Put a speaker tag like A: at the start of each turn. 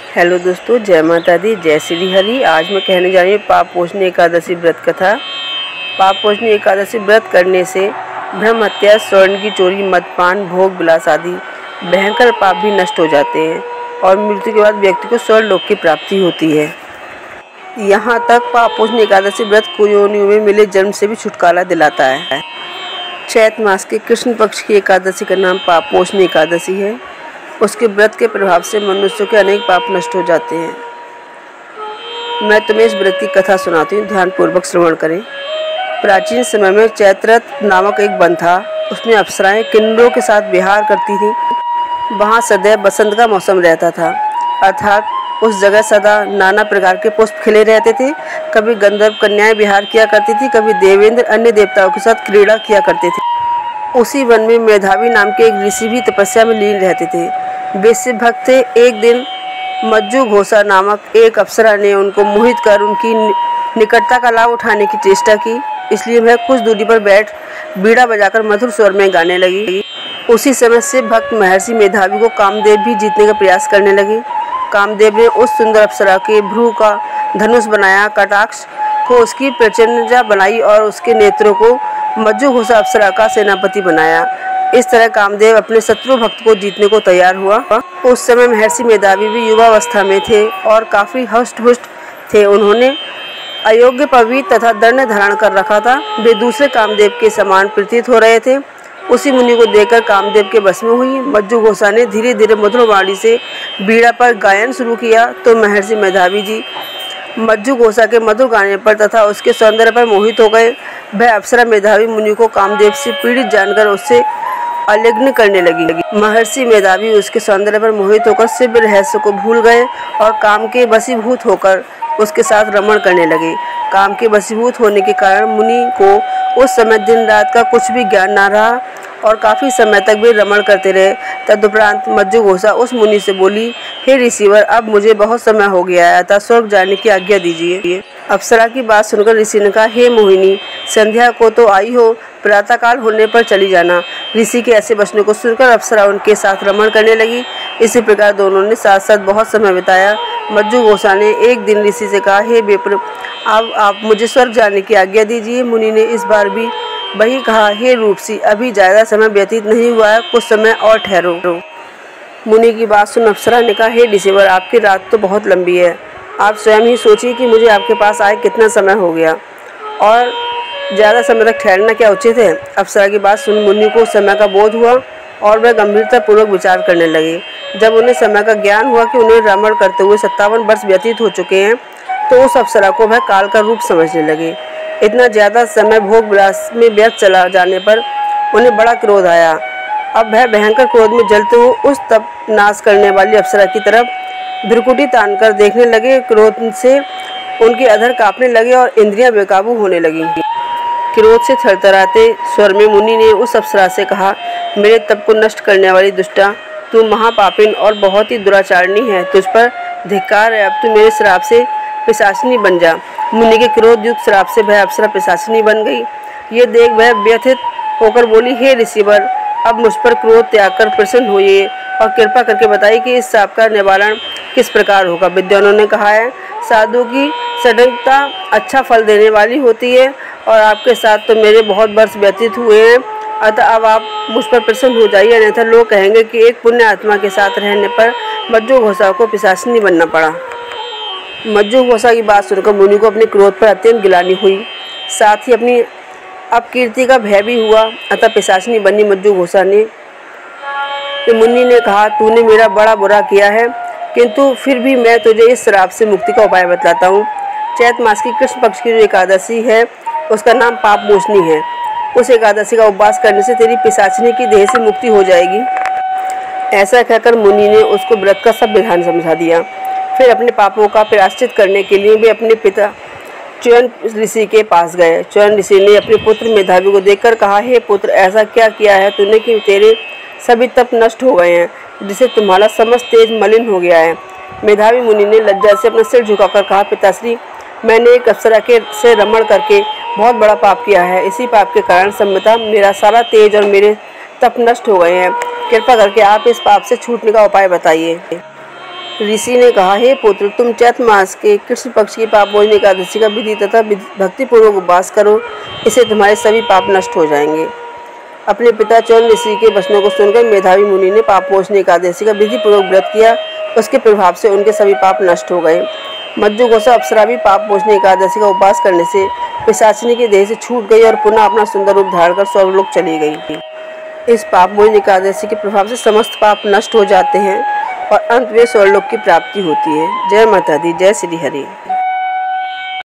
A: Hello दोस्तों, जय माता दी, जय श्री हरि। आज मैं कहने जा रही हूँ पाप पोषणी एकादशी व्रत कथा। पाप पोषणी एकादशी व्रत करने से ब्रह्म हत्या, स्वर्ण की चोरी, मदपान, भोग विलास आदि भयंकर पाप भी नष्ट हो जाते हैं और मृत्यु के बाद व्यक्ति को स्वर्ण लोक की प्राप्ति होती है। यहाँ तक पाप पोषणी एकादशी व्रत कुयोनियों में मिले जन्म से भी छुटकारा दिलाता है। चैत मास के कृष्ण पक्ष की एकादशी का नाम पाप पोषणी एकादशी है। उसके व्रत के प्रभाव से मनुष्यों के अनेक पाप नष्ट हो जाते हैं। मैं तुम्हें इस व्रत की कथा सुनाती हूँ, ध्यानपूर्वक श्रवण करें। प्राचीन समय में चैत्ररथ नामक एक वन था। उसमें अप्सराएं किन्नरों के साथ विहार करती थीं। वहाँ सदैव बसंत का मौसम रहता था, अर्थात उस जगह सदा नाना प्रकार के पुष्प खिले रहते थे। कभी गंधर्व कन्याएं विहार किया करती थी, कभी देवेंद्र अन्य देवताओं के साथ क्रीड़ा किया करते थे। उसी वन में मेधावी नाम के एक ऋषि भी तपस्या में लीन रहते थे। वे शिव भक्त थे। एक दिन मज्जू घोषा नामक एक अप्सरा ने उनको मोहित कर उनकी निकटता का लाभ उठाने की चेष्टा की। इसलिए वह कुछ दूरी पर बैठ बीड़ा बजाकर मधुर स्वर में गाने लगी। उसी समय शिव भक्त महर्षि मेधावी को कामदेव भी जीतने का प्रयास करने लगे। कामदेव ने उस सुंदर अप्सरा के भ्रू का धनुष बनाया, कटाक्ष को उसकी प्रचंडा बनाई और उसके नेत्रों को मज्जू घोषा अप्सरा का सेनापति बनाया। इस तरह कामदेव अपने शत्रु भक्त को जीतने को तैयार हुआ। उस समय महर्षि मेधावी भी युवावस्था में थे और काफी हष्ट-पुष्ट थे। उन्होंने अयोग्य पवित्र तथा दंड धारण कर रखा था। वे दूसरे कामदेव के समान प्रतीत हो रहे थे। उसी मुनि को देखकर कामदेव के वश में हुई मज्जू घोषा ने धीरे धीरे मधुर वाणी से बीड़ा पर गायन शुरू किया। तो महर्षि मेधावी जी मज्जू घोषा के मधुर गाने पर तथा उसके सौंदर्य पर मोहित हो गए। वह अप्सरा मेधावी मुनि को कामदेव से पीड़ित जानकर उससे आलिंगन करने लगी। महर्षि मेधावी उसके सौंदर्य पर मोहित होकर शिव रहस्य को भूल गए और काम के वशीभूत होकर उसके साथ रमण करने लगे। काम के वशीभूत होने के कारण मुनि को उस समय दिन रात का कुछ भी ज्ञान न रहा और काफी समय तक वे रमण करते रहे। तदुपरांत मज्जू घोषा उस मुनि से बोली, हे ऋषिवर, अब मुझे बहुत समय हो गया है, अतः स्वर्ग जाने की आज्ञा दीजिए। अप्सरा की बात सुनकर ऋषि ने कहा, हे मोहिनी, संध्या को तो आई हो, प्रातःकाल होने पर चली जाना। ऋषि के ऐसे वचनों को सुनकर अप्सरा उनके साथ रमण करने लगी। इसी प्रकार दोनों ने साथ साथ बहुत समय बिताया। मज्जू घोषा ने एक दिन ऋषि से कहा, हे विप्र, अब आप मुझे स्वर्ग जाने की आज्ञा दीजिए। मुनि ने इस बार भी वही कहा, हे रूपसी, अभी ज़्यादा समय व्यतीत नहीं हुआ है, कुछ समय और ठहरो। मुनि की बात सुन अप्सरा ने कहा, हे ऋषिवर, आपकी रात तो बहुत लंबी है। आप स्वयं ही सोचिए कि मुझे आपके पास आए कितना समय हो गया और ज़्यादा समय तक ठहरना क्या उचित है। अप्सरा की बात सुन मुनि को समय का बोध हुआ और वह गंभीरतापूर्वक विचार करने लगे। जब उन्हें समय का ज्ञान हुआ कि उन्हें रमण करते हुए 57 वर्ष व्यतीत हो चुके हैं, तो उस अप्सरा को वह काल का रूप समझने लगे। इतना ज़्यादा समय भोग विलास में व्यर्थ चला जाने पर उन्हें बड़ा क्रोध आया। अब वह भयंकर क्रोध में जलते हुए उस तप नाश करने वाली अप्सरा की तरफ भ्रुकुटी तानकर देखने लगे। क्रोध से उनके अधर कांपने लगे और इंद्रियां बेकाबू होने लगीं। क्रोध से थरथराते स्वर में मुनि ने उस अप्सरा से कहा, मेरे तप को नष्ट करने वाली दुष्टा, तू महापापिन और बहुत ही दुराचारणी है। तुझ पर धिक्कार है। अब तू मेरे श्राप से पिशाचिनी बन जा। मुनि के क्रोध युक्त श्राप से वह अप्सरा पिशाचिनी बन गई। ये देख वह व्यथित होकर बोली, हे ऋषिवर, अब मुझ पर क्रोध त्याग कर प्रसन्न होइए और कृपा करके बताइए कि इस श्राप का निवारण किस प्रकार होगा। विद्वानों ने कहा है, साधु की सडनता अच्छा फल देने वाली होती है और आपके साथ तो मेरे बहुत वर्ष व्यतीत हुए हैं, अतः अब आप मुझ पर प्रसन्न हो जाइए, अन्यथा लोग कहेंगे कि एक पुण्य आत्मा के साथ रहने पर मज्जू घोषा को पिशाचिनी बनना पड़ा। मज्जू घोषा की बात सुनकर मुनि को अपने क्रोध पर अत्यंत गिलानी हुई, साथ ही अपनी अपकीर्ति का भय भी हुआ। अतः पिशाचिनी बनी मज्जू घोषा ने मुनि ने कहा, तूने मेरा बड़ा बुरा किया है, किंतु फिर भी मैं तुझे इस श्राप से मुक्ति का उपाय बतलाता हूँ। चैत मास की कृष्ण पक्ष की जो एकादशी है, उसका नाम पाप मोचनी है। उस एकादशी का उपवास करने से तेरी पिशाचिनी की देह से मुक्ति हो जाएगी। ऐसा कहकर मुनि ने उसको व्रत का सब विधान समझा दिया। फिर अपने पापों का प्रायश्चित करने के लिए वे अपने पिता च्यवन ऋषि के पास गए। च्यवन ऋषि ने अपने पुत्र मेधावी को देखकर कहा, हे पुत्र, ऐसा क्या किया है तूने कि तेरे सभी तप नष्ट हो गए हैं, जिससे तुम्हारा समस्त तेज मलिन हो गया है। मेधावी मुनि ने लज्जा से अपना सिर झुकाकर कहा, पिताश्री, मैंने एक अप्सरा से रमण करके बहुत बड़ा पाप किया है। इसी पाप के कारण संभवतः मेरा सारा तेज और मेरे तप नष्ट हो गए हैं। कृपा करके आप इस पाप से छूटने का उपाय बताइए। ऋषि ने कहा, हे पुत्र, तुम चैत्र मास के कृष्ण पक्ष की पाप मोचनी एकादशी का विधि तथा भक्तिपूर्वक उपवास करो, इससे तुम्हारे सभी पाप नष्ट हो जाएंगे। अपने पिता चौन ऋषि के वचनों को सुनकर मेधावी मुनि ने पाप मोचनी एकादशी का विधि पूर्वक व्रत किया। उसके प्रभाव से उनके सभी पाप नष्ट हो गए। मज्जुघोषा अप्सरा भी पाप मोचनी एकादशी का उपवास करने से पिशाचिनी के देह से छूट गई और पुनः अपना सुंदर रूप धारण कर स्वर्गलोक चली गई। इस पाप मोचनी एकादशी के प्रभाव से समस्त पाप नष्ट हो जाते हैं और अंत में स्वर्गलोक की प्राप्ति होती है। जय माता दी, जय श्री हरि।